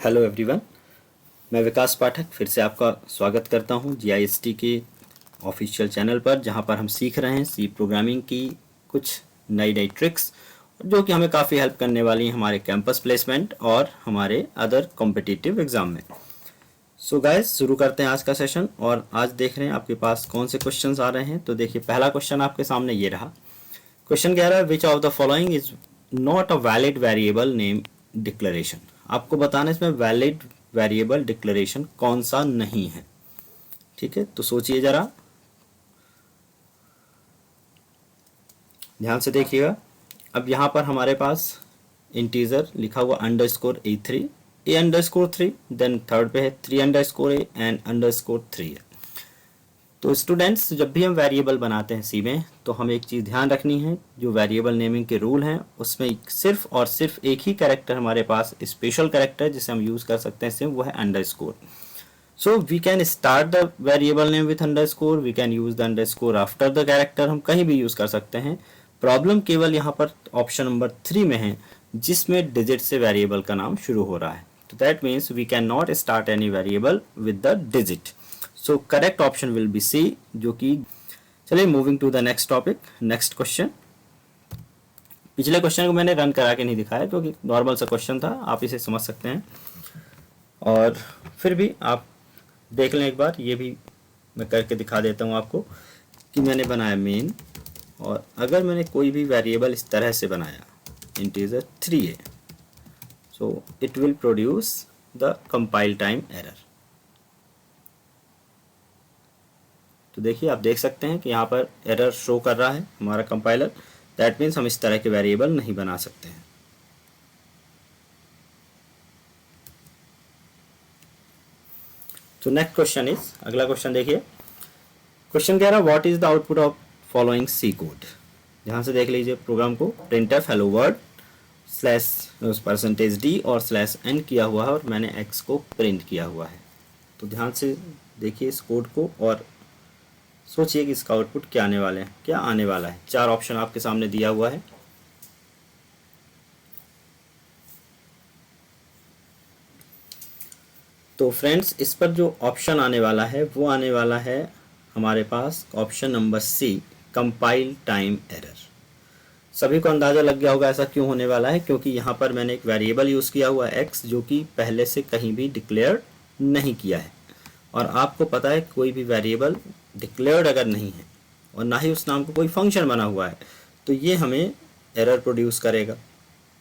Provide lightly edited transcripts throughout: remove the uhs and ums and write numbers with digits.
Hello everyone, मैं विकास पाठक फिर से आपका स्वागत करता हूं जीआईएसटी के ऑफिशियल चैनल पर, जहां पर हम सीख रहे हैं सी प्रोग्रामिंग की कुछ नई नई ट्रिक्स जो कि हमें काफ़ी हेल्प करने वाली हैं हमारे कैंपस प्लेसमेंट और हमारे अदर कॉम्पिटिटिव एग्ज़ाम में। सो गाइस, शुरू करते हैं आज का सेशन। और आज देख रहे हैं आपके पास कौन से क्वेश्चंस आ रहे हैं। तो देखिए, पहला क्वेश्चन आपके सामने ये रहा। क्वेश्चन कह रहा है which of the following is not a valid variable name declaration. आपको बताना है इसमें वैलिड वेरिएबल डिक्लेरेशन कौन सा नहीं है। ठीक है, तो सोचिए जरा, ध्यान से देखिएगा। अब यहाँ पर हमारे पास इंटीजर लिखा हुआ _A3 A_3, देन थर्ड पे है 3_A एंड _3 है। तो स्टूडेंट्स, जब भी हम वेरिएबल बनाते हैं सी में, तो हमें एक चीज़ ध्यान रखनी है, जो वेरिएबल नेमिंग के रूल हैं उसमें सिर्फ और सिर्फ एक ही कैरेक्टर हमारे पास स्पेशल कैरेक्टर जिसे हम यूज़ कर सकते हैं सिर्फ वो है underscore. So we can start the variable name with underscore, we can use the underscore after the character, हम कहीं भी यूज़ कर सकते हैं। प्रॉब्लम केवल यहाँ पर ऑप्शन नंबर 3 में है, जिसमें डिजिट से वेरिएबल का नाम शुरू हो रहा है। तो that means we can not start any variable with the digit. So correct option will be C, जो कि चलिए moving to the next topic, next question. पिछले क्वेश्चन को मैंने रन करा के नहीं दिखाया क्योंकि नॉर्मल सा क्वेश्चन था, आप इसे समझ सकते हैं। और फिर भी आप देख लें एक बार, ये भी मैं करके दिखा देता हूँ आपको कि मैंने बनाया मेन, और अगर मैंने कोई भी वेरिएबल इस तरह से बनाया इंटीजर 3 है, so it will produce the compile time error. तो देखिए, आप देख सकते हैं कि यहाँ पर एरर शो कर रहा है हमारा कंपाइलर। दैट मीन्स हम इस तरह के वेरिएबल नहीं बना सकते हैं। तो नेक्स्ट क्वेश्चन इज, अगला क्वेश्चन देखिए। क्वेश्चन कह रहा है what is the output of following C code. ध्यान से देख लीजिए प्रोग्राम को। प्रिंटफ हेलो वर्ल्ड /d और /n किया हुआ है और मैंने x को प्रिंट किया हुआ है। तो ध्यान से देखिए इस कोड को और सोचिए कि इसका आउटपुट क्या आने वाला है। 4 ऑप्शन आपके सामने दिया हुआ है। तो फ्रेंड्स, इस पर जो ऑप्शन आने वाला है वो आने वाला है हमारे पास option number C, compile time error. सभी को अंदाज़ा लग गया होगा ऐसा क्यों होने वाला है, क्योंकि यहाँ पर मैंने एक वेरिएबल यूज़ किया हुआ है x, जो कि पहले से कहीं भी डिक्लेयर नहीं किया है। और आपको पता है कोई भी वेरिएबल डिक्लेयर्ड अगर नहीं है और ना ही उस नाम को कोई फंक्शन बना हुआ है, तो ये हमें एरर प्रोड्यूस करेगा,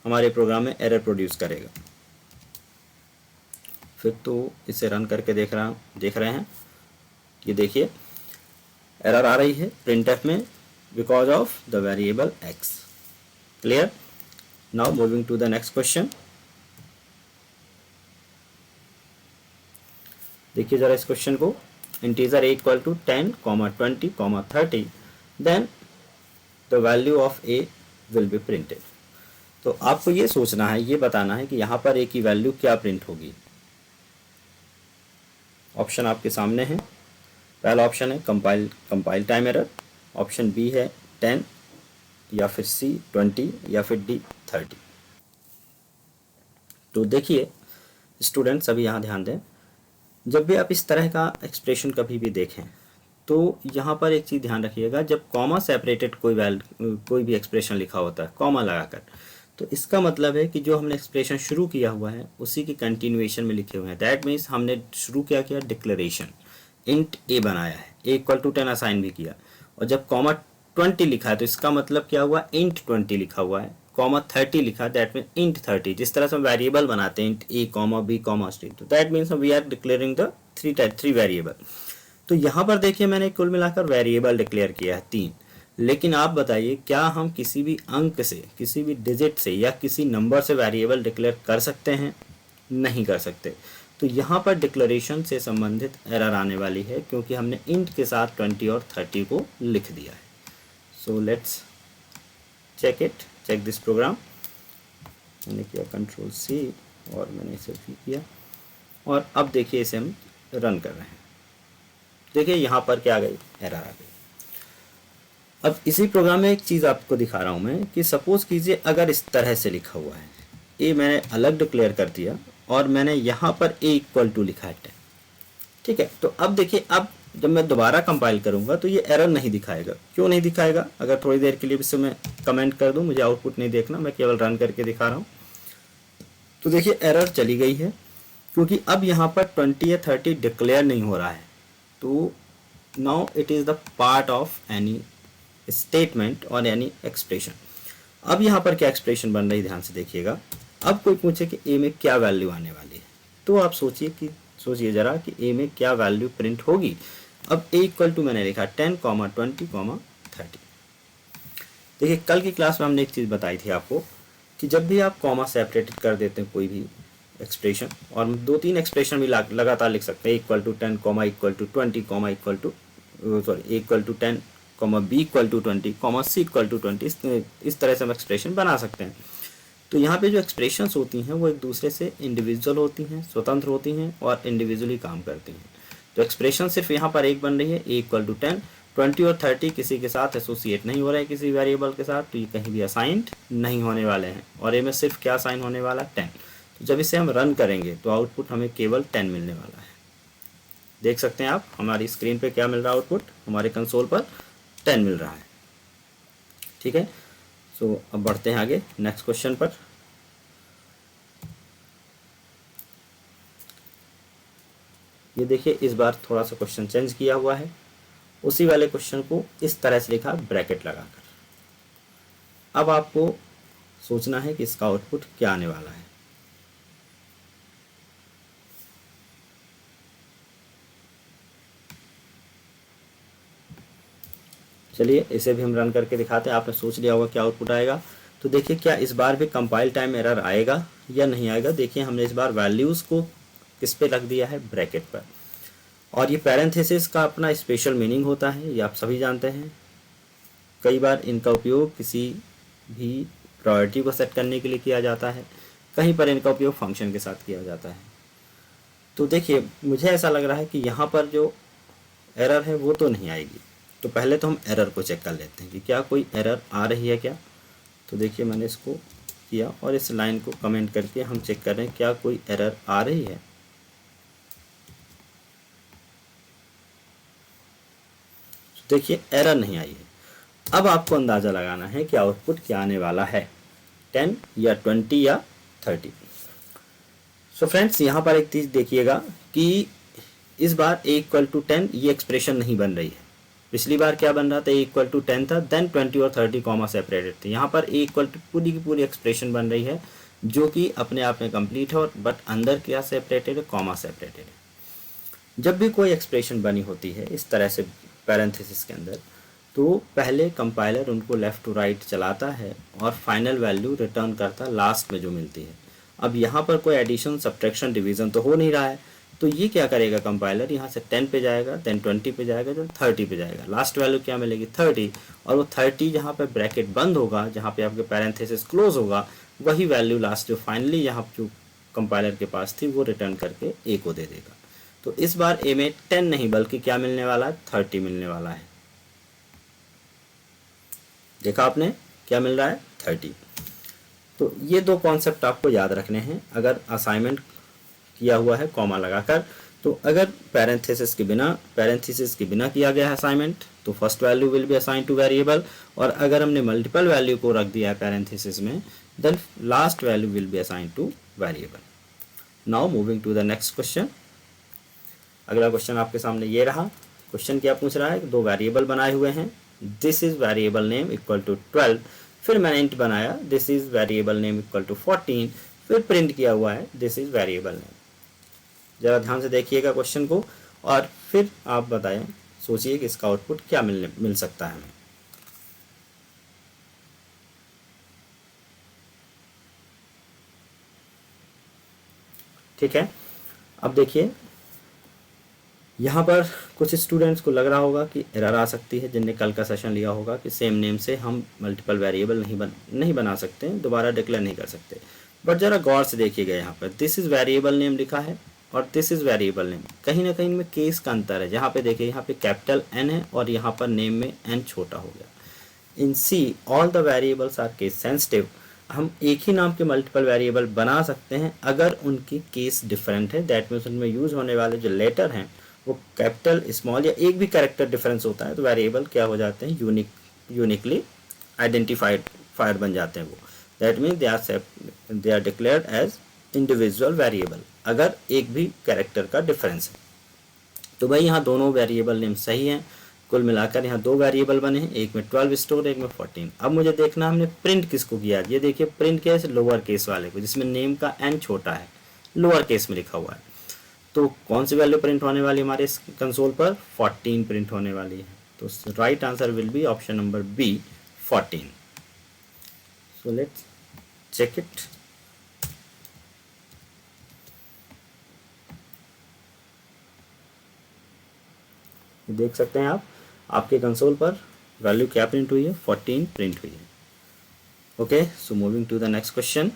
हमारे प्रोग्राम में एरर प्रोड्यूस करेगा। फिर तो इसे रन करके देख रहे हैं, ये देखिए एरर आ रही है प्रिंटफ में because of the variable x। Clear? Now moving to the next question. देखिए जरा इस क्वेश्चन को। Integer a = 10, 20, 30, then the value of a will be printed. तो आपको ये सोचना है, ये बताना है कि यहाँ पर a की वैल्यू क्या प्रिंट होगी। ऑप्शन आपके सामने है। पहला ऑप्शन है compile time error, option B है 10, या फिर सी 20, या फिर डी 30। तो देखिए स्टूडेंट्स, अभी यहाँ ध्यान दें, जब भी आप इस तरह का एक्सप्रेशन कभी भी देखें तो यहाँ पर एक चीज़ ध्यान रखिएगा, जब कॉमा सेपरेटेड कोई भी एक्सप्रेशन लिखा होता है कॉमा लगाकर, तो इसका मतलब है कि जो हमने एक्सप्रेशन शुरू किया हुआ है उसी की कंटिन्यूएशन में लिखे हुए हैं। दैट मीन्स हमने शुरू किया डिक्लेरेशन, इंट a बनाया है, a = 10 असाइन भी किया, और जब कॉमा 20 लिखा है तो इसका मतलब क्या हुआ, इंट 20 लिखा हुआ है। कॉमा 30 लिखा, दैट मीन इंट 30। जिस तरह से हम वेरिएबल बनाते हैं इंट a, b, c, तो that means we are declaring the three variable. तो यहाँ पर देखिए मैंने कुल मिलाकर वेरिएबल डिक्लेयर किया है 3। लेकिन आप बताइए, क्या हम किसी भी अंक से, किसी भी डिजिट से या किसी नंबर से वेरिएबल डिक्लेयर कर सकते हैं? नहीं कर सकते। तो यहाँ पर डिक्लेरेशन से संबंधित एरर आने वाली है, क्योंकि हमने इंट के साथ 20 और 30 को लिख दिया है। So let's check this program. मैंने किया Ctrl+C और मैंने इसे भी किया, और अब देखिए इसे हम रन कर रहे हैं। देखिए यहाँ पर क्या आ गई, एरर आ गई। अब इसी प्रोग्राम में एक चीज़ आपको दिखा रहा हूँ मैं कि सपोज कीजिए अगर इस तरह से लिखा हुआ है, ये मैंने अलग डिक्लेयर कर दिया और मैंने यहाँ पर a इक्वल टू लिखा है 10। ठीक है, तो अब देखिए, अब जब मैं दोबारा कंपाइल करूंगा तो ये एरर नहीं दिखाएगा। क्यों नहीं दिखाएगा? अगर थोड़ी देर के लिए इसे मैं कमेंट कर दूं, मुझे आउटपुट नहीं देखना, मैं केवल रन करके दिखा रहा हूं। तो देखिए एरर चली गई है, क्योंकि अब यहाँ पर 20 या 30 डिक्लेयर नहीं हो रहा है। तो now it is the part of any statement और एनी एक्सप्रेशन। अब यहाँ पर क्या एक्सप्रेशन बन रही है, ध्यान से देखिएगा। अब कोई पूछे कि ए में क्या वैल्यू आने वाली है, तो आप सोचिए जरा कि ए में क्या वैल्यू प्रिंट होगी। अब ए इक्वल टू मैंने लिखा 10, 20, 30। देखिए कल की क्लास में हमने एक चीज़ बताई थी आपको कि जब भी आप कॉमा सेपरेटेड कर देते हैं कोई भी एक्सप्रेशन, और 2-3 एक्सप्रेशन भी लगातार लिख सकते हैं, equal to 10, comma equal to 20, comma equal to equal to 10, comma B equal to 20, comma C equal to 20, इस तरह से हम एक्सप्रेशन बना सकते हैं। तो यहाँ पे जो एक्सप्रेशंस होती हैं वो एक दूसरे से इंडिविजुअल होती हैं, स्वतंत्र होती हैं और इंडिविजुअली काम करती हैं। तो एक्सप्रेशन सिर्फ यहाँ पर एक बन रही है, ए इक्वल टू 10, 20 और 30 किसी के साथ एसोसिएट नहीं हो रहे हैं, किसी वेरिएबल के साथ, तो ये कहीं भी असाइंड नहीं होने वाले हैं। और ए में सिर्फ क्या असाइन होने वाला, 10। तो जब इसे हम रन करेंगे तो आउटपुट हमें केवल 10 मिलने वाला है। देख सकते हैं आप हमारी स्क्रीन पे क्या मिल रहा है, आउटपुट हमारे कंसोल पर 10 मिल रहा है। ठीक है, सो अब बढ़ते हैं आगे नेक्स्ट क्वेश्चन पर। ये देखिए इस बार थोड़ा सा क्वेश्चन चेंज किया हुआ है, उसी वाले क्वेश्चन को इस तरह से लिखा ब्रैकेट लगाकर। अब आपको सोचना है कि इसका आउटपुट क्या आने वाला है। चलिए इसे भी हम रन करके दिखाते हैं। आपने सोच लिया होगा क्या आउटपुट आएगा। तो देखिए क्या इस बार भी कंपाइल टाइम एरर आएगा या नहीं आएगा। देखिए हमने इस बार वैल्यूज़ को किस पे रख दिया है, ब्रैकेट पर। और ये पैरेंथेसिस का अपना स्पेशल मीनिंग होता है, ये आप सभी जानते हैं। कई बार इनका उपयोग किसी भी प्रायोरिटी को सेट करने के लिए किया जाता है, कहीं पर इनका उपयोग फंक्शन के साथ किया जाता है। तो देखिए मुझे ऐसा लग रहा है कि यहाँ पर जो एरर है वो तो नहीं आएगी। तो पहले तो हम एरर को चेक कर लेते हैं कि क्या कोई एरर आ रही है क्या। तो देखिए मैंने इसको किया और इस लाइन को कमेंट करके हम चेक कर रहे हैं क्या कोई एरर आ रही है। तो देखिए एरर नहीं आई है। अब आपको अंदाज़ा लगाना है कि आउटपुट क्या आने वाला है, 10 या 20 या 30। सो फ्रेंड्स यहाँ पर एक चीज़ देखिएगा कि इस बार a इक्वल टू 10 ये एक्सप्रेशन नहीं बन रही है। पिछली बार क्या बन रहा था, a इक्वल टू 10 था, देन 20 और 30 कॉमा सेपरेटेड थे। यहाँ पर a इक्वल टू पूरी की पूरी एक्सप्रेशन बन रही है जो कि अपने आप में कंप्लीट है, और बट अंदर क्या सेपरेटेड है, कॉमा सेपरेटेड है। जब भी कोई एक्सप्रेशन बनी होती है इस तरह से पैरेंथेसिस के अंदर, तो पहले कंपाइलर उनको लेफ़्ट टू राइट चलाता है और फाइनल वैल्यू रिटर्न करता है लास्ट में जो मिलती है। अब यहाँ पर कोई एडिशन, सब्ट्रैक्शन, डिवीज़न तो हो नहीं रहा है, तो ये क्या करेगा कंपाइलर, यहाँ से 10 पे जाएगा, देन 20 पे जाएगा, देन 30 पे जाएगा। लास्ट वैल्यू क्या मिलेगी, 30, और वो 30 जहाँ पे ब्रैकेट बंद होगा, जहाँ पे आपके पैरेंथेसिस क्लोज होगा, वही वैल्यू लास्ट जो फाइनली यहाँ जो कंपाइलर के पास थी वो रिटर्न करके ए को दे देगा। तो इस बार ए में 10 नहीं बल्कि क्या मिलने वाला है, 30 मिलने वाला है। देखा आपने क्या मिल रहा है, 30। तो ये दो कॉन्सेप्ट आपको याद रखने हैं अगर असाइनमेंट किया हुआ है कॉमा लगाकर। तो अगर पैरेंथेसिस के बिना किया गया है असाइनमेंट, तो first value will be assign to variable, और अगर हमने मल्टीपल वैल्यू को रख दिया है पैरेंथेसिस में, then last value will be assign to variable. Now moving to the next question. अगला क्वेश्चन आपके सामने ये रहा। क्वेश्चन क्या पूछ रहा है, दो वेरिएबल बनाए हुए हैं, this is variable name equal to 12, फिर मैंने इंट बनाया this is variable name equal to 14, फिर प्रिंट किया हुआ है दिस इज वेरिएबल नेम। जरा ध्यान से देखिएगा क्वेश्चन को और फिर आप बताएं, सोचिए कि इसका आउटपुट क्या मिल सकता है हमें। ठीक है, अब देखिए यहाँ पर कुछ स्टूडेंट्स को लग रहा होगा कि एरर आ सकती है, जिनने कल का सेशन लिया होगा कि सेम नेम से हम मल्टीपल वेरिएबल नहीं बना सकते, दोबारा डिक्लेयर नहीं कर सकते। बट ज़रा गौर से देखिएगा, यहाँ पर दिस इज़ वेरिएबल नेम लिखा है और दिस इज़ वेरिएबल नेम, कहीं ना कहीं में केस का अंतर है। जहाँ पे देखिए यहाँ पे कैपिटल N है और यहाँ पर नेम में N छोटा हो गया। In C all the variables are case sensitive, हम एक ही नाम के मल्टीपल वेरिएबल बना सकते हैं अगर उनकी केस डिफरेंट है। दैट मीन्स उनमें यूज होने वाले जो लेटर हैं वो कैपिटल, स्मॉल या एक भी कैरेक्टर डिफरेंस होता है तो वेरिएबल क्या हो जाते हैं, यूनिकली आइडेंटिफायर बन जाते हैं वो। That means they are declared as individual variable अगर एक भी कैरेक्टर का डिफरेंस है। तो भाई यहाँ दोनों वेरिएबल नेम सही हैं। कुल मिलाकर यहाँ दो वेरिएबल बने हैं, एक में 12 स्टोर, एक में 14। अब मुझे देखना हमने प्रिंट किसको किया। ये देखिए प्रिंट किया है लोअर केस वाले को, जिसमें नेम का एन छोटा है, लोअर केस में लिखा हुआ है। तो कौन सी वैल्यू प्रिंट होने वाली हमारे इस कंसोल पर, 14 प्रिंट होने वाली है। तो right answer will be option number B, 14। So let's check it. देख सकते हैं आप, आपके कंसोल पर वैल्यू क्या प्रिंट हुई है, 14 प्रिंट हुई है। Okay, so moving to the next question.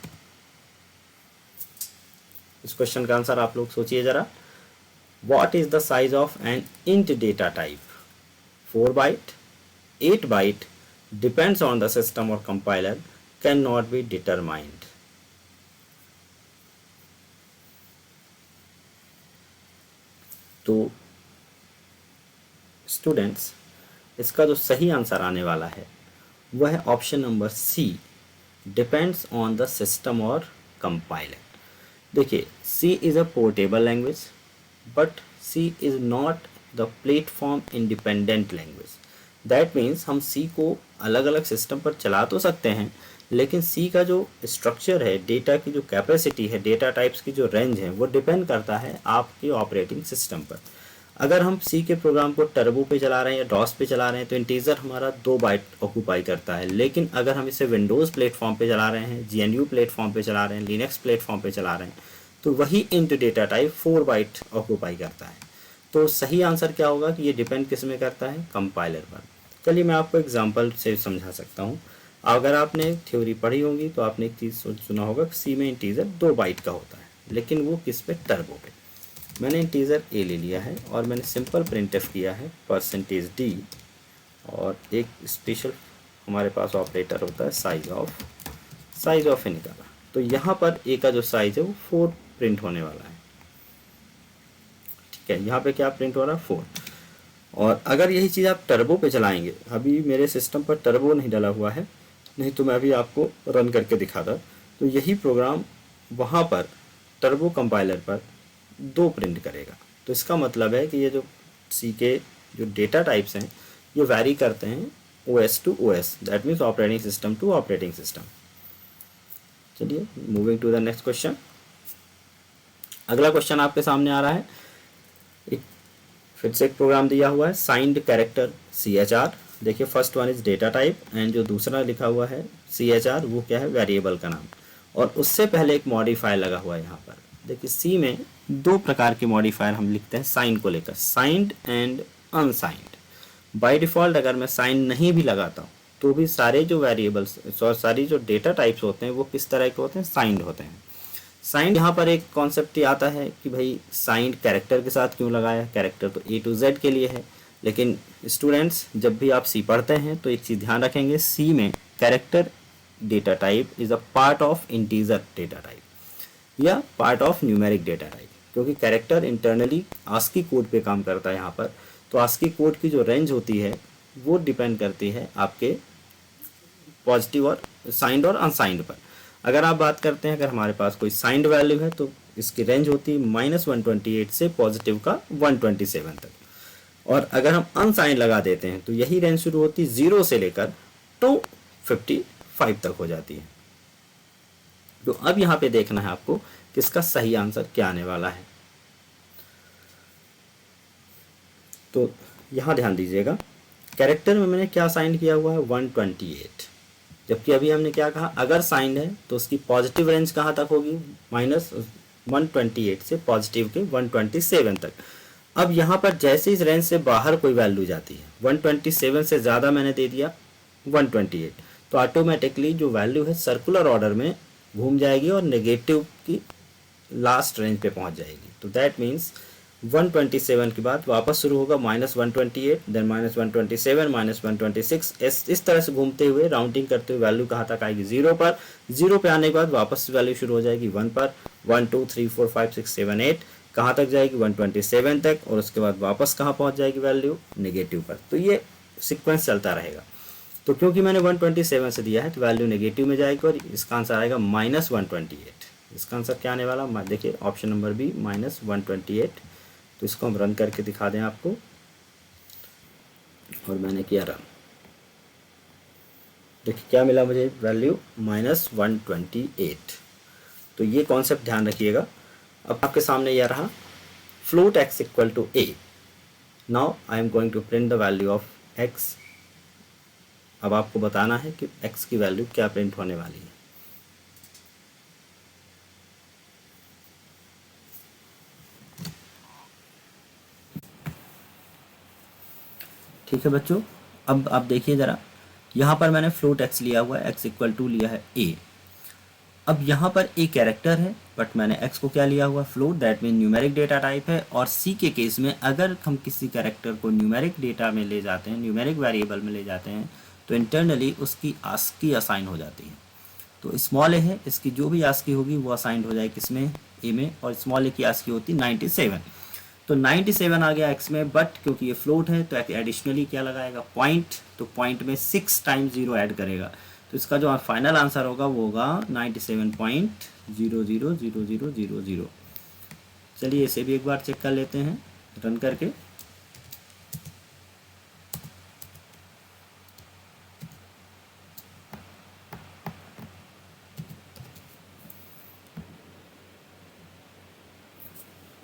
इस क्वेश्चन का आंसर आप लोग सोचिए जरा। What is the size of an int data type, 4 byte, 8 byte, depends on the system और compiler, can not be determined. तो स्टूडेंट्स, इसका जो सही आंसर आने वाला है वह है option number C, depends on the system और कंपाइलर। देखिए, C is a portable language but C is not the platform independent language. That means हम सी को अलग अलग सिस्टम पर चला तो सकते हैं, लेकिन सी का जो स्ट्रक्चर है, डेटा की जो कैपेसिटी है, डेटा टाइप्स की जो रेंज है, वो डिपेंड करता है आपके ऑपरेटिंग सिस्टम पर। अगर हम सी के प्रोग्राम को टर्बो पे चला रहे हैं या डॉस पे चला रहे हैं तो इंटीजर हमारा 2 बाइट ऑक्यूपाई करता है। लेकिन अगर हम इसे विंडोज़ प्लेटफॉर्म पे चला रहे हैं, GNU प्लेटफॉर्म पे चला रहे हैं, लिनक्स प्लेटफॉर्म पे चला रहे हैं, तो वही int data type 4 byte occupy करता है। तो सही आंसर क्या होगा कि ये डिपेंड किस में करता है, कंपाइलर पर। चलिए मैं आपको एग्जाम्पल से समझा सकता हूँ। अगर आपने थ्योरी पढ़ी होगी तो आपने एक चीज़ सुना होगा कि सी में इंटीजर 2 बाइट का होता है, लेकिन वो किस पे, टर्बो पे। मैंने इंटीजर ए ले लिया है और मैंने सिंपल प्रिंटफ किया है %d, और एक स्पेशल हमारे पास ऑपरेटर होता है साइज ऑफ ए निकाला। तो यहाँ पर ए का जो साइज है वो 4 प्रिंट होने वाला है। ठीक है, यहाँ पे क्या प्रिंट हो रहा है, 4। और अगर यही चीज़ आप टर्बो पे चलाएंगे, अभी मेरे सिस्टम पर टर्बो नहीं डला हुआ है, नहीं तो मैं अभी आपको रन करके दिखाता। तो यही प्रोग्राम वहाँ पर टर्बो कंपाइलर पर 2 प्रिंट करेगा। तो इसका मतलब है कि ये जो सी के जो डेटा टाइप्स हैं ये वैरी करते हैं OS to OS, that means operating system to operating system. चलिए moving to the next question. अगला क्वेश्चन आपके सामने आ रहा है। एक फिर से एक प्रोग्राम दिया हुआ है, साइंड कैरेक्टर CHR। देखिए first one is data type and जो दूसरा लिखा हुआ है CHR वो क्या है, वेरिएबल का नाम, और उससे पहले एक मॉडिफायर लगा हुआ है यहाँ पर। देखिए सी में 2 प्रकार के मॉडिफायर हम लिखते हैं साइन को लेकर, signed and unsigned. By default अगर मैं साइन नहीं भी लगाता हूँ तो भी सारे जो वेरिएबल्स और सारी जो डेटा टाइप्स होते हैं वो किस तरह के होते हैं, साइंड होते हैं। साइंड यहाँ पर एक कॉन्सेप्ट ये आता है कि भाई साइंड कैरेक्टर के साथ क्यों लगाया, कैरेक्टर तो A to Z के लिए है। लेकिन स्टूडेंट्स जब भी आप सी पढ़ते हैं तो एक चीज़ ध्यान रखेंगे, सी में character data type is a part of integer data type या part of numeric data type, क्योंकि कैरेक्टर इंटरनली आस्की कोड पे काम करता है यहाँ पर। तो आस्की कोड की जो रेंज होती है वो डिपेंड करती है आपके पॉजिटिव और साइंड और अनसाइंड पर। अगर आप बात करते हैं, अगर हमारे पास कोई साइंड वैल्यू है तो इसकी रेंज होती है -128 से पॉजिटिव का 127 तक, और अगर हम अनसाइंड लगा देते हैं तो यही रेंज शुरू होती है 0 से लेकर 255 तक हो जाती है। तो अब यहाँ पे देखना है आपको कि इसका सही आंसर क्या आने वाला है। तो यहाँ ध्यान दीजिएगा, कैरेक्टर में मैंने क्या साइन किया हुआ है, 128, जबकि अभी हमने क्या कहा, अगर साइंड है तो उसकी पॉजिटिव रेंज कहाँ तक होगी, -128 से पॉजिटिव के 127 तक। अब यहाँ पर जैसे इस रेंज से बाहर कोई वैल्यू जाती है, 127 से ज़्यादा मैंने दे दिया 128, तो ऑटोमेटिकली जो वैल्यू है सर्कुलर ऑर्डर में घूम जाएगी और नेगेटिव की लास्ट रेंज पे पहुँच जाएगी। तो दैट मीन्स 127 के बाद वापस शुरू होगा -128, देन -127, -126, इस तरह से घूमते हुए राउंडिंग करते हुए वैल्यू कहाँ तक आएगी 0 पर। 0 पे आने के बाद वापस वैल्यू शुरू हो जाएगी 1 पर। 1 2 3 4 5 6 7 8 कहाँ तक जाएगी 127 तक, और उसके बाद वापस कहाँ पहुँच जाएगी वैल्यू नेगेटिव पर। तो ये सिक्वेंस चलता रहेगा। तो क्योंकि मैंने 127 से दिया है तो वैल्यू नेगेटिव में जाएगी और इसका आंसर आएगा -128। इसका आंसर क्या आने वाला, देखिए ऑप्शन नंबर बी -128। तो इसको हम रन करके दिखा दें आपको, और मैंने किया रन। देखिए क्या मिला मुझे, वैल्यू -128। तो ये कॉन्सेप्ट ध्यान रखिएगा। अब आपके सामने यह रहा float x equal to a। Now I am going to print the value of x। अब आपको बताना है कि x की वैल्यू क्या प्रिंट होने वाली है। ठीक है बच्चों, अब आप देखिए ज़रा, यहाँ पर मैंने फ्लोट x लिया हुआ है, x इक्वल टू लिया है a। अब यहाँ पर a कैरेक्टर है, बट मैंने x को क्या लिया हुआ, float, that mean numeric data type है। और c के केस में अगर हम किसी कैरेक्टर को न्यूमेरिक डेटा में ले जाते हैं, न्यूमेरिक वेरिएबल में ले जाते हैं, तो इंटरनली उसकी आस्की असाइन हो जाती है। तो स्मॉल ए है, इसकी जो भी आस्की होगी वो असाइंड हो जाएगी किसमें, ए में, और स्मॉल ए की आस्की होती 97। तो 97 आ गया x में, बट क्योंकि ये फ्लोट है तो एडिशनली क्या लगाएगा, पॉइंट। तो पॉइंट में 6 टाइम्स 0 ऐड करेगा। तो इसका जो फाइनल आंसर होगा वो होगा 97.000000। चलिए इसे भी एक बार चेक कर लेते हैं रन करके।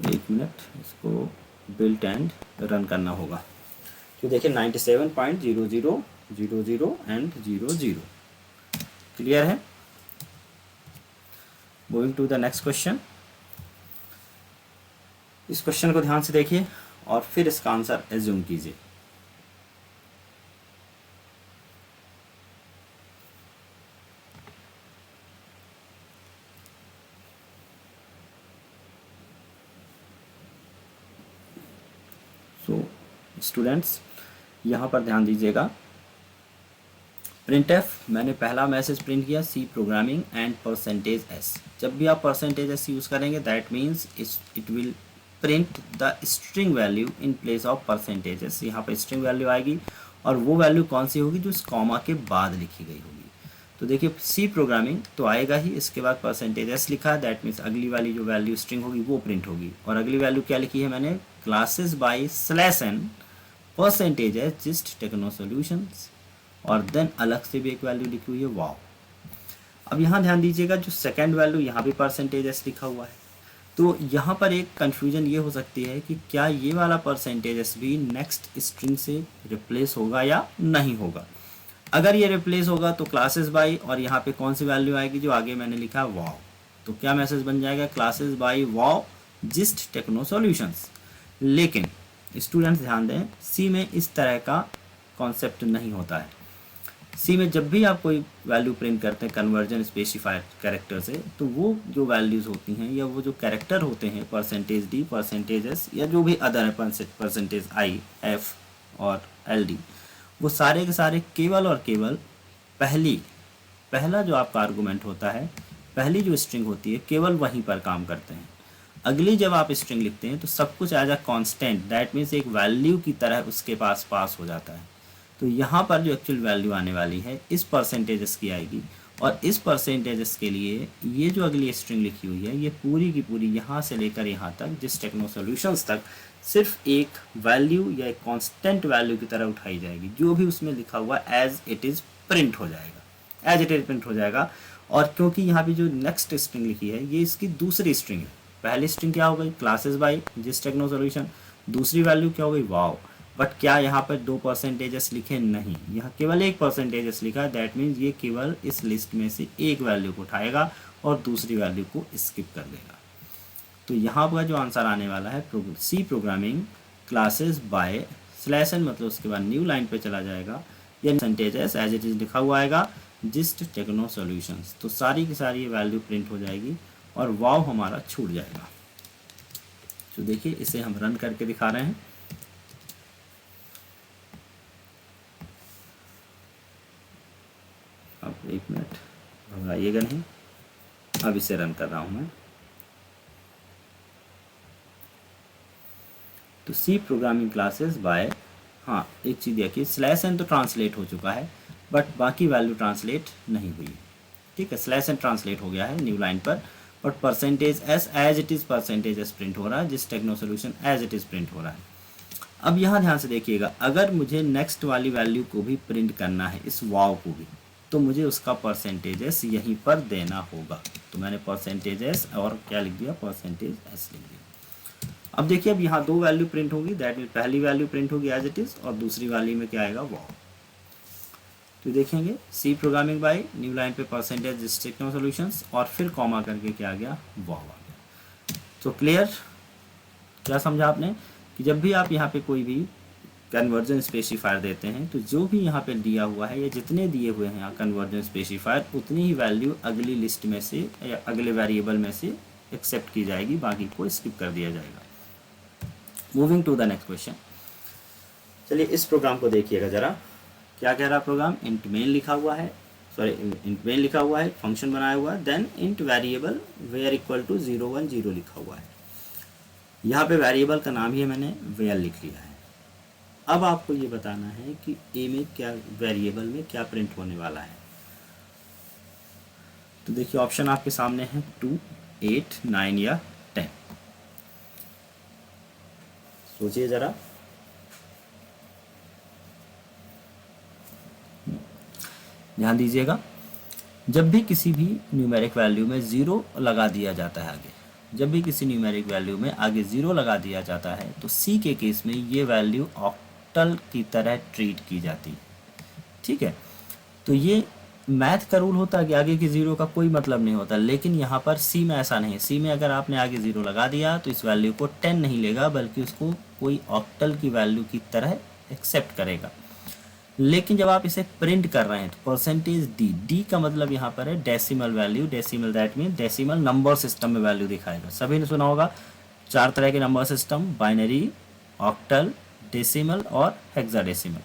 एक मिनट, इसको बिल्ट एंड रन करना होगा। तो देखिए 97.0000 एंड 00। क्लियर है। Moving to the next question. इस क्वेश्चन को ध्यान से देखिए और फिर इसका आंसर एज्यूम कीजिए। सो स्टूडेंट्स यहाँ पर ध्यान दीजिएगा। प्रिंटफ मैंने पहला मैसेज प्रिंट किया, सी प्रोग्रामिंग एंड %s। जब भी आप %s यूज़ करेंगे that means it will print the string value in place of %s। यहाँ पर स्ट्रिंग वैल्यू आएगी और वो वैल्यू कौन सी होगी, जो इस कॉमा के बाद लिखी गई होगी। तो देखिए सी प्रोग्रामिंग तो आएगा ही, इसके बाद %s लिखा है, दैट मीन्स अगली वाली जो वैल्यू स्ट्रिंग होगी वो प्रिंट होगी। और अगली वैल्यू क्या लिखी है मैंने, classes by /n %s gist techno solutions, और देन अलग से भी एक वैल्यू लिखी हुई है वाव। अब यहाँ ध्यान दीजिएगा, जो सेकंड वैल्यू यहाँ भी %s लिखा हुआ है। तो यहाँ पर एक कन्फ्यूजन ये हो सकती है कि क्या ये वाला %s भी नेक्स्ट स्ट्रिंग से रिप्लेस होगा या नहीं होगा। अगर ये रिप्लेस होगा तो क्लासेस बाई, और यहाँ पे कौन सी वैल्यू आएगी, जो आगे मैंने लिखा वाव। तो क्या मैसेज बन जाएगा, classes by wow gist techno solutions. लेकिन स्टूडेंट्स ध्यान दें, सी में इस तरह का कॉन्सेप्ट नहीं होता है। सी में जब भी आप कोई वैल्यू प्रिंट करते हैं कन्वर्जन स्पेसिफायर कैरेक्टर से, तो वो जो वैल्यूज़ होती हैं या वो जो कैरेक्टर होते हैं %d, %s या जो भी अदर है %i, f और ld, वो सारे के सारे केवल और केवल पहला जो आपका आर्गूमेंट होता है, पहली जो स्ट्रिंग होती है, केवल वहीं पर काम करते हैं। अगली जब आप स्ट्रिंग लिखते हैं तो सब कुछ as a constant, that means एक वैल्यू की तरह उसके पास पास हो जाता है। तो यहाँ पर जो एक्चुअल वैल्यू आने वाली है इस %s की आएगी, और इस %s के लिए ये जो अगली स्ट्रिंग लिखी हुई है ये पूरी की पूरी यहाँ से लेकर यहाँ तक, जिस टेक्नो सॉल्यूशंस तक, सिर्फ एक वैल्यू या एक कांस्टेंट वैल्यू की तरह उठाई जाएगी। जो भी उसमें लिखा हुआ एज इट इज़ प्रिंट हो जाएगा, एज इट इज़ प्रिंट हो जाएगा। और क्योंकि यहाँ पे जो नेक्स्ट स्ट्रिंग लिखी है ये इसकी दूसरी स्ट्रिंग है। पहली स्ट्रिंग क्या हो गई, क्लासेस बाई जिस टेक्नो सॉल्यूशन, दूसरी वैल्यू क्या हो गई, वाव। बट क्या यहाँ पर 2 %s लिखे, नहीं, यहाँ केवल एक %s लिखा है। दैट मीन्स ये केवल इस लिस्ट में से एक वैल्यू को उठाएगा और दूसरी वैल्यू को स्किप कर देगा। तो यहाँ पर जो आंसर आने वाला है, C programming classes by /n, मतलब उसके बाद न्यू लाइन पे चला जाएगा, या %s एज इट इज़ लिखा हुआ आएगा, जिस्ट टेक्नो सॉल्यूशंस। तो सारी की सारी ये वैल्यू प्रिंट हो जाएगी और वाव हमारा छूट जाएगा। तो देखिए इसे हम रन करके दिखा रहे हैं। अब 1 मिनट घबराइएगा नहीं, अब इसे रन कर रहा हूँ मैं। तो सी प्रोग्रामिंग क्लासेस बाय, हाँ एक चीज़ देखिए, /n तो ट्रांसलेट हो चुका है बट बाकी वैल्यू ट्रांसलेट नहीं हुई। ठीक है, /n ट्रांसलेट हो गया है न्यू लाइन पर, but %s as it is %s print हो रहा है, gist techno solution as it is print हो रहा है। अब यहाँ ध्यान से देखिएगा, अगर मुझे नेक्स्ट वाली वैल्यू को भी प्रिंट करना है, इस वाव को भी, तो मुझे उसका %s यहीं पर देना होगा। तो मैंने %s और क्या लिख दिया, %s लिख दिया। अब देखिए, अब यहाँ 2 वैल्यू प्रिंट होगी, दैट मीन पहली वैल्यू प्रिंट होगी एज इट इज़ और दूसरी वैल्यू में क्या आएगा, वाव। तो देखेंगे C programming by new line पे %s टेक्नो सॉल्यूशंस और फिर कॉमा करके क्या आ गया, वाव आ गया। तो क्लियर, क्या समझा आपने कि जब भी आप यहाँ पे कोई भी कन्वर्जन स्पेसिफायर देते हैं तो जो भी यहाँ पे दिया हुआ है या जितने दिए हुए हैं यहाँ कन्वर्जन स्पेसिफायर, उतनी ही वैल्यू अगली लिस्ट में से या अगले वेरिएबल में से एक्सेप्ट की जाएगी, बाकी को स्किप कर दिया जाएगा। Moving to the next question. चलिए इस प्रोग्राम को देखिएगा जरा, क्या कह रहा प्रोग्राम, इंट मेन लिखा हुआ है, सॉरी इंट मेन लिखा हुआ है, फंक्शन बनाया हुआ है, then int variable where equal to 0 1 0 लिखा हुआ है। यहाँ पे वेरिएबल का नाम ही मैंने वेयर लिख लिया है। अब आपको ये बताना है कि ए में क्या, वेरिएबल में क्या प्रिंट होने वाला है। तो देखिए ऑप्शन आपके सामने है 2 8 9 या 10। सोचिए जरा, ध्यान दीजिएगा, जब भी किसी भी न्यूमेरिक वैल्यू में 0 लगा दिया जाता है आगे, जब भी किसी न्यूमेरिक वैल्यू में आगे 0 लगा दिया जाता है तो सी के केस में ये वैल्यू ऑक्टल की तरह ट्रीट की जाती है। ठीक है, तो ये मैथ का रूल होता है कि आगे की 0 का कोई मतलब नहीं होता, लेकिन यहाँ पर सी में ऐसा नहीं है। सी में अगर आपने आगे 0 लगा दिया तो इस वैल्यू को 10 नहीं लेगा, बल्कि उसको कोई ऑक्टल की वैल्यू की तरह एक्सेप्ट करेगा। लेकिन जब आप इसे प्रिंट कर रहे हैं तो %d का मतलब यहाँ पर है decimal value, decimal that mean decimal number system में वैल्यू दिखाएगा। सभी ने सुना होगा 4 तरह के number system, binary, octal, decimal और हेक्साडेसिमल।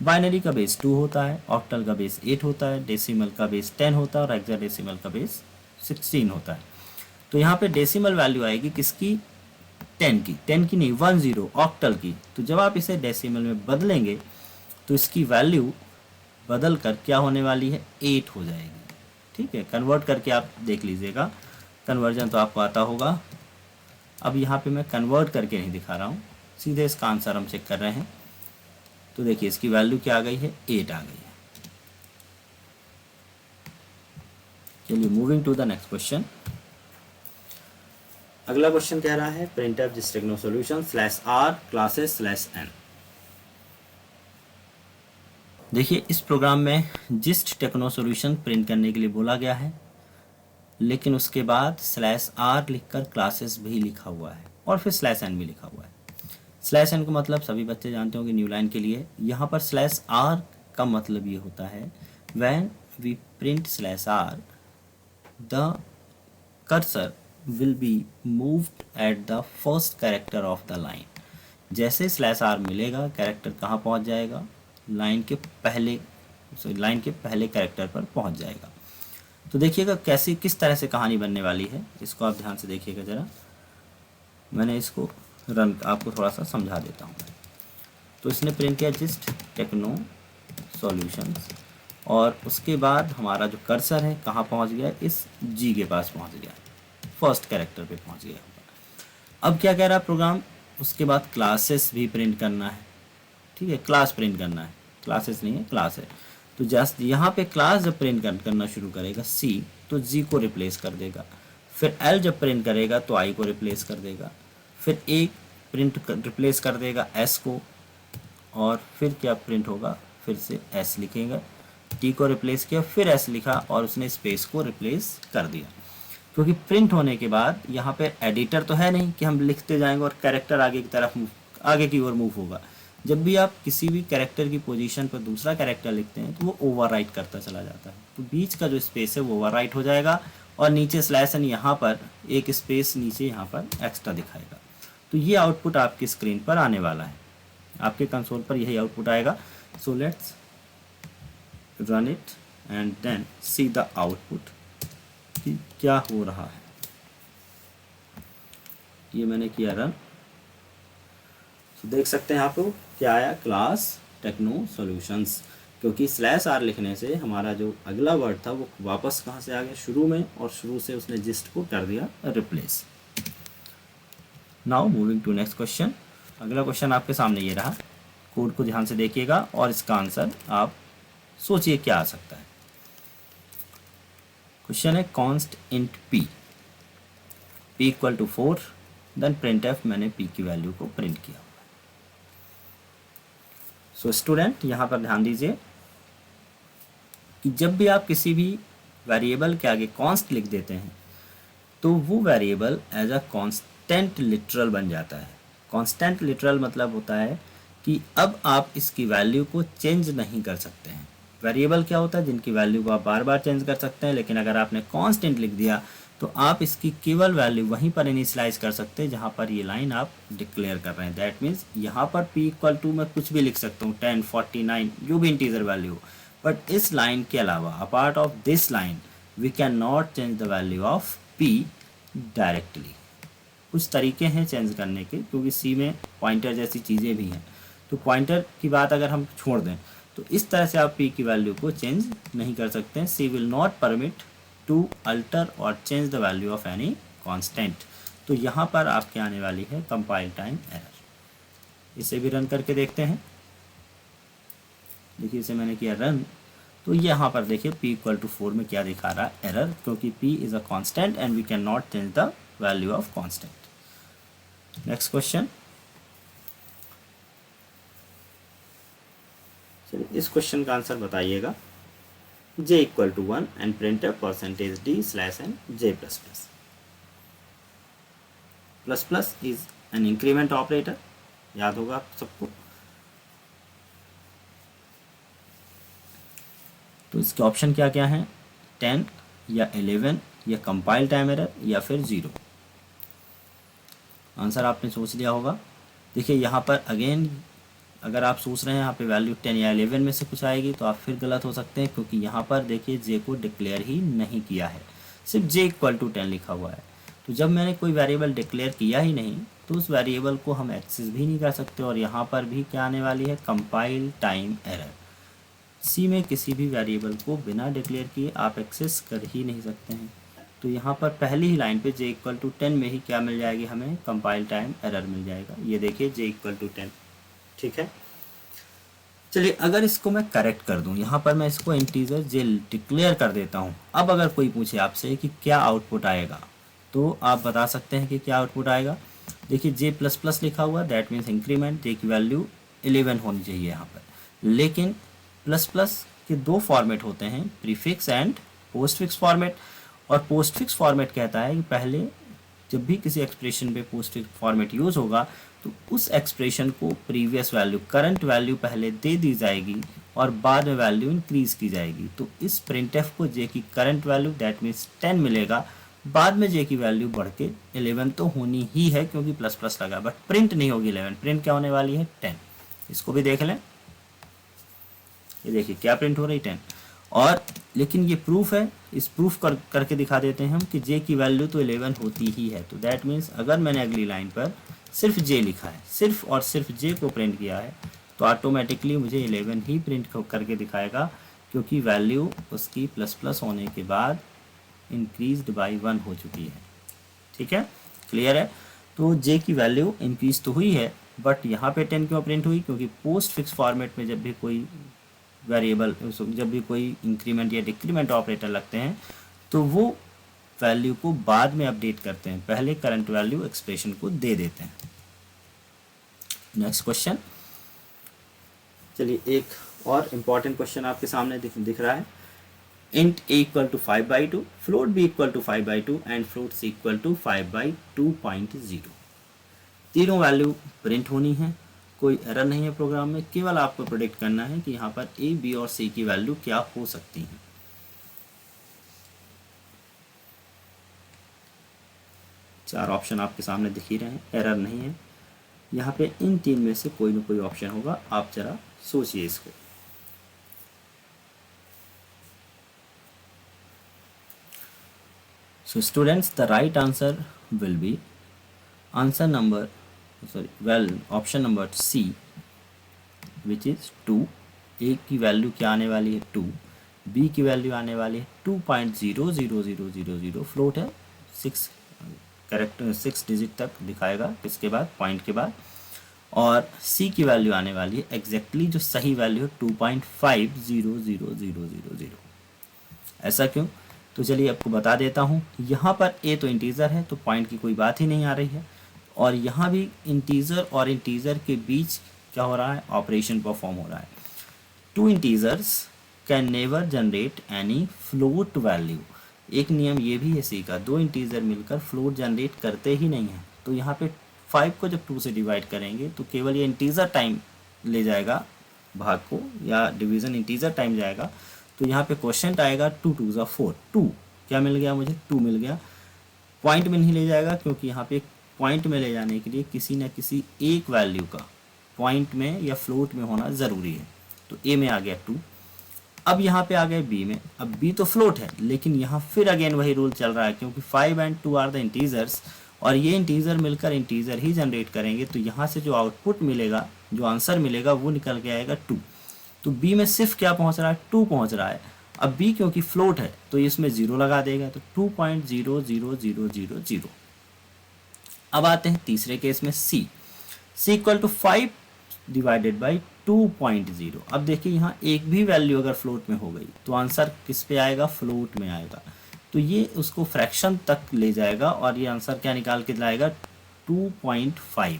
बाइनरी का बेस 2 होता है, ऑक्टल का बेस 8 होता है, डेसिमल का बेस 10 होता है और हेक्साडेसिमल का बेस 16 होता है। तो यहाँ पे डेसिमल वैल्यू आएगी किसकी, 10 की नहीं 10 ऑक्टल की। तो जब आप इसे डेसिमल में बदलेंगे तो इसकी वैल्यू बदल कर क्या होने वाली है, 8 हो जाएगी। ठीक है, कन्वर्ट करके आप देख लीजिएगा, कन्वर्जन तो आपको आता होगा। अब यहाँ पे मैं कन्वर्ट करके नहीं दिखा रहा हूँ, सीधे इसका आंसर हम चेक कर रहे हैं। तो देखिए इसकी वैल्यू क्या आ गई है, 8 आ गई है। चलिए moving to the next question. अगला क्वेश्चन कह रहा है printf gist techno solution /r classes /n। देखिए इस प्रोग्राम में जिस्ट टेक्नो सॉल्यूशन प्रिंट करने के लिए बोला गया है, लेकिन उसके बाद /r लिखकर क्लासेस भी लिखा हुआ है और फिर /n भी लिखा हुआ है। /n का मतलब सभी बच्चे जानते होंगे न्यू लाइन के लिए। यहाँ पर /r का मतलब ये होता है when we print /r the cursor will be moved at the first character of the line. जैसे /r मिलेगा, कैरेक्टर कहाँ पहुँच जाएगा, लाइन के पहले कैरेक्टर पर पहुंच जाएगा। तो देखिएगा कैसी किस तरह से कहानी बनने वाली है, इसको आप ध्यान से देखिएगा जरा। मैंने इसको रन आपको थोड़ा सा समझा देता हूँ। तो इसने प्रिंट किया जिस्ट टेक्नो सॉल्यूशंस और उसके बाद हमारा जो कर्सर है कहाँ पहुँच गया, इस जी के पास पहुँच गया, फर्स्ट कैरेक्टर पे पहुँच गया। अब क्या कह रहा है प्रोग्राम, उसके बाद क्लासेस भी प्रिंट करना है। ठीक है, क्लास प्रिंट करना है, क्लासेस नहीं है क्लास है। तो जस्ट यहाँ पे क्लास जब प्रिंट करना शुरू करेगा सी, तो जी को रिप्लेस कर देगा। फिर एल जब प्रिंट करेगा तो आई को रिप्लेस कर देगा। फिर ए रिप्लेस कर देगा एस को, और फिर क्या प्रिंट होगा, फिर से एस लिखेगा। टी को रिप्लेस किया, फिर एस लिखा और उसने स्पेस को रिप्लेस कर दिया। क्योंकि प्रिंट होने के बाद यहाँ पे एडिटर तो है नहीं कि हम लिखते जाएंगे और कैरेक्टर आगे की तरफ आगे की ओर मूव होगा। जब भी आप किसी भी कैरेक्टर की पोजीशन पर दूसरा कैरेक्टर लिखते हैं तो वो ओवरराइट करता चला जाता है। तो बीच का जो स्पेस है वो ओवरराइट हो जाएगा और नीचे /n यहाँ पर एक स्पेस नीचे यहाँ पर एक्स्ट्रा दिखाएगा। तो ये आउटपुट आपकी स्क्रीन पर आने वाला है, आपके कंसोल पर यही आउटपुट आएगा। So let's run it and then see the output कि क्या हो रहा है। ये मैंने किया रन, तो देख सकते हैं आपको क्या आया, क्लास टेक्नो सॉल्यूशंस, क्योंकि /r लिखने से हमारा जो अगला वर्ड था वो वापस कहाँ से आ गया, शुरू में, और शुरू से उसने जिस्ट को कर दिया replace. Now moving to next question. अगला क्वेश्चन आपके सामने ये रहा, कोड को ध्यान से देखिएगा और इसका आंसर आप सोचिए क्या आ सकता है। क्वेश्चन है const int p equal to 4, then printf, मैंने p की वैल्यू को प्रिंट किया। सो स्टूडेंट यहाँ पर ध्यान दीजिए कि जब भी आप किसी भी वेरिएबल के आगे कॉन्स्ट लिख देते हैं तो वो variable as a constant literal बन जाता है। कांस्टेंट लिटरल मतलब होता है कि अब आप इसकी वैल्यू को चेंज नहीं कर सकते हैं। वेरिएबल क्या होता है, जिनकी वैल्यू को आप बार बार चेंज कर सकते हैं, लेकिन अगर आपने कांस्टेंट लिख दिया तो आप इसकी केवल वैल्यू वहीं पर इनिशियलाइज कर सकते हैं जहाँ पर ये लाइन आप डिक्लेयर कर रहे हैं। दैट मीन्स यहाँ पर p इक्वल टू मैं कुछ भी लिख सकता हूँ, 10, 49, जो भी इंटीजर वैल्यू, बट इस लाइन के अलावा apart of this line we can not change the value of p directly. कुछ तरीके हैं चेंज करने के, क्योंकि सी में पॉइंटर जैसी चीज़ें भी हैं, तो पॉइंटर की बात अगर हम छोड़ दें तो इस तरह से आप p की वैल्यू को चेंज नहीं कर सकते हैं। C will not permit to alter और change the value of any constant. तो यहाँ पर आपके आने वाली है कंपाइल टाइम एरर। इसे भी रन करके देखते हैं। देखिए इसे मैंने किया रन, तो यहाँ पर देखिए p इक्वल टू 4 में क्या दिखा रहा है, एरर, क्योंकि p is a constant and we can not change the value of constant. Next question. चलिए इस क्वेश्चन का आंसर बताइएगा। j equal to 1 and printf percentage d slash n j plus plus. Plus plus is an increment operator, याद होगा आप सबको। तो इसके ऑप्शन क्या क्या हैं, 10 या 11 या कंपाइल टाइम एरर या फिर 0। आंसर आपने सोच लिया होगा। देखिए यहाँ पर अगेन अगर आप सोच रहे हैं यहाँ पे वैल्यू 10 या 11 में से कुछ आएगी तो आप फिर गलत हो सकते हैं, क्योंकि यहाँ पर देखिए जे को डिक्लेयर ही नहीं किया है, सिर्फ जे इक्वल टू 10 लिखा हुआ है। तो जब मैंने कोई वेरिएबल डिक्लेयर किया ही नहीं तो उस वेरिएबल को हम एक्सेस भी नहीं कर सकते। और यहाँ पर भी क्या आने वाली है, कंपाइल टाइम एरर। सी में किसी भी वेरिएबल को बिना डिक्लेयर किए आप एक्सेस कर ही नहीं सकते हैं। तो यहाँ पर पहली ही लाइन पे j इक्वल टू 10 में ही क्या मिल जाएगी, हमें कंपाइल टाइम एरर मिल जाएगा। ये देखिए j इक्वल टू 10, ठीक है। चलिए अगर इसको मैं करेक्ट कर दूं, यहाँ पर मैं इसको इंटीजर j डिक्लेयर कर देता हूँ। अब अगर कोई पूछे आपसे कि क्या आउटपुट आएगा तो आप बता सकते हैं कि क्या आउटपुट आएगा। देखिए j प्लस प्लस लिखा हुआ, दैट मीन्स इंक्रीमेंट, j की वैल्यू 11 होनी चाहिए यहाँ पर। लेकिन प्लस प्लस के दो फॉर्मेट होते हैं, प्रीफिक्स एंड पोस्टफिक्स फॉर्मेट। और पोस्टफिक्स फॉर्मेट कहता है कि पहले जब भी किसी एक्सप्रेशन पे पोस्टफिक्स फॉर्मेट यूज़ होगा तो उस एक्सप्रेशन को प्रीवियस वैल्यू, करंट वैल्यू पहले दे दी जाएगी और बाद में वैल्यू इंक्रीज की जाएगी। तो इस प्रिंटफ को जे की करंट वैल्यू दैट मीन्स 10 मिलेगा, बाद में जे की वैल्यू बढ़ के 11 तो होनी ही है क्योंकि प्लस प्लस लगा, बट प्रिंट नहीं होगी 11, प्रिंट क्या होने वाली है 10। इसको भी देख लें, ये देखिए क्या प्रिंट हो रही 10। और लेकिन ये प्रूफ है, इस प्रूफ करके दिखा देते हैं हम कि जे की वैल्यू तो 11 होती ही है। तो दैट मीन्स अगर मैंने अगली लाइन पर सिर्फ जे लिखा है, सिर्फ और सिर्फ जे को प्रिंट किया है, तो ऑटोमेटिकली मुझे 11 ही प्रिंट करके दिखाएगा, क्योंकि वैल्यू उसकी प्लस प्लस होने के बाद इंक्रीज्ड बाई 1 हो चुकी है। ठीक है, क्लियर है। तो जे की वैल्यू इंक्रीज तो हुई है, बट यहाँ पे 10 क्यों प्रिंट हुई, क्योंकि पोस्ट फिक्स फॉर्मेट में जब भी कोई वेरिएबल, जब भी कोई इंक्रीमेंट या डिक्रीमेंट ऑपरेटर लगते हैं तो वो वैल्यू को बाद में अपडेट करते हैं, पहले करंट वैल्यू एक्सप्रेशन को दे देते हैं। Next question. चलिए एक और इम्पॉर्टेंट क्वेश्चन आपके सामने दिख रहा है। Int a equal to 5/2, float b equal to 5/2 and float c equal to 5/2.0। तीनों वैल्यू प्रिंट होनी है, कोई एरर नहीं है प्रोग्राम में, केवल आपको प्रेडिक्ट करना है कि यहाँ पर a, b और c की वैल्यू क्या हो सकती है। 4 ऑप्शन आपके सामने दिख ही रहे हैं, एरर नहीं है। यहाँ पे इन 3 में से कोई ना कोई ऑप्शन होगा, आप जरा सोचिए इसको। So students, the right answer will be option number C, which is 2। A की वैल्यू क्या आने वाली है 2, B की वैल्यू आने वाली है 2.00000, फ्लोट है 6 करेक्ट 6 डिजिट तक दिखाएगा इसके बाद पॉइंट के बाद, और C की वैल्यू आने वाली है एग्जैक्टली जो सही वैल्यू है 2.50000। ऐसा क्यों? तो चलिए आपको बता देता हूँ। यहाँ पर A तो इंटीज़र है तो पॉइंट की कोई बात ही नहीं आ रही है, और यहाँ भी इंटीज़र और इंटीज़र के बीच क्या हो रहा है, ऑपरेशन परफॉर्म हो रहा है। 2 integers can never generate any float value. एक नियम ये भी है C का, 2 इंटीज़र मिलकर फ्लोट जनरेट करते ही नहीं हैं। तो यहाँ पे 5 को जब 2 से डिवाइड करेंगे तो केवल ये इंटीज़र टाइम ले जाएगा भाग को, या डिवीज़न इंटीज़र टाइम जाएगा। तो यहाँ पे क्वेश्चन आएगा 2 2 ज़ा 4, 2 क्या मिल गया मुझे, 2 मिल गया। पॉइंट में नहीं ले जाएगा क्योंकि यहाँ पे पॉइंट में ले जाने के लिए किसी न किसी एक वैल्यू का पॉइंट में या फ्लोट में होना ज़रूरी है। तो A में आ गया 2। अब यहाँ पे आ गए B में। अब B तो फ्लोट है, लेकिन यहाँ फिर अगेन वही रूल चल रहा है क्योंकि 5 and 2 आर द इंटीजर्स, और ये इंटीजर मिलकर इंटीजर ही जनरेट करेंगे। तो यहाँ से जो आउटपुट मिलेगा, जो आंसर मिलेगा वो निकल के आएगा 2। तो B में सिर्फ क्या पहुँच रहा है, 2 पहुँच रहा है। अब B क्योंकि फ्लोट है तो इसमें 0 लगा देगा, तो 2.00000। अब आते हैं तीसरे केस में C equal to 5 divided by 2.0। अब देखिए यहाँ एक भी वैल्यू अगर फ्लोट में हो गई तो आंसर किस पे आएगा, फ्लोट में आएगा। तो ये उसको फ्रैक्शन तक ले जाएगा और ये आंसर क्या निकाल के लाएगा, 2.5।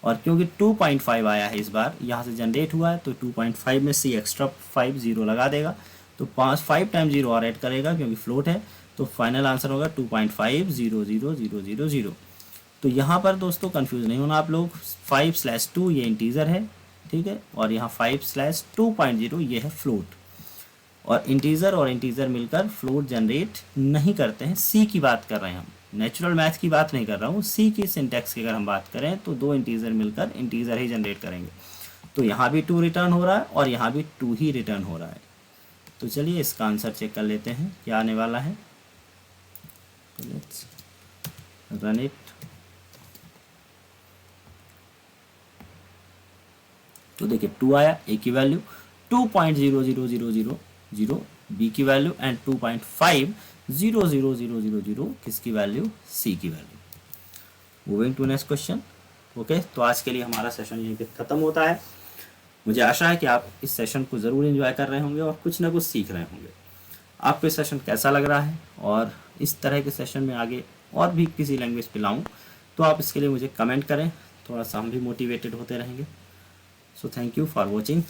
और क्योंकि 2.5 आया है इस बार, यहाँ से जनरेट हुआ है, तो 2.5 में C एक्स्ट्रा 5 0 लगा देगा, तो 5 टाइम 0 और ऐड करेगा क्योंकि फ्लोट है। तो फाइनल आंसर होगा 2.5000000। तो यहाँ पर दोस्तों कंफ्यूज नहीं होना आप लोग, 5/2 ये इंटीजर है, ठीक है, और यहाँ 5/2.0 ये है फ्लोट। और इंटीजर मिलकर फ्लोट जनरेट नहीं करते हैं। C की बात कर रहे हैं हम, नेचुरल मैथ की बात नहीं कर रहा हूँ। C की सिंटैक्स की अगर हम बात करें तो 2 इंटीजर मिलकर इंटीजर ही जनरेट करेंगे। तो यहाँ भी 2 रिटर्न हो रहा है और यहाँ भी 2 ही रिटर्न हो रहा है। तो चलिए इसका आंसर चेक कर लेते हैं क्या आने वाला है। तो लेट्स रन इट। तो देखिए 2 आया, A की वैल्यू 2.00000, B की वैल्यू एंड 2.5000000 किसकी वैल्यू, C की value. Moving to next question. Okay, तो आज के लिए हमारा सेशन यहीं पे ख़त्म होता है। मुझे आशा है कि आप इस सेशन को ज़रूर एंजॉय कर रहे होंगे और कुछ ना कुछ सीख रहे होंगे। आपको इस सेशन कैसा लग रहा है, और इस तरह के सेशन में आगे और भी किसी लैंग्वेज पे लाऊं तो आप इसके लिए मुझे कमेंट करें, थोड़ा सा हम भी मोटिवेटेड होते रहेंगे। So thank you for watching.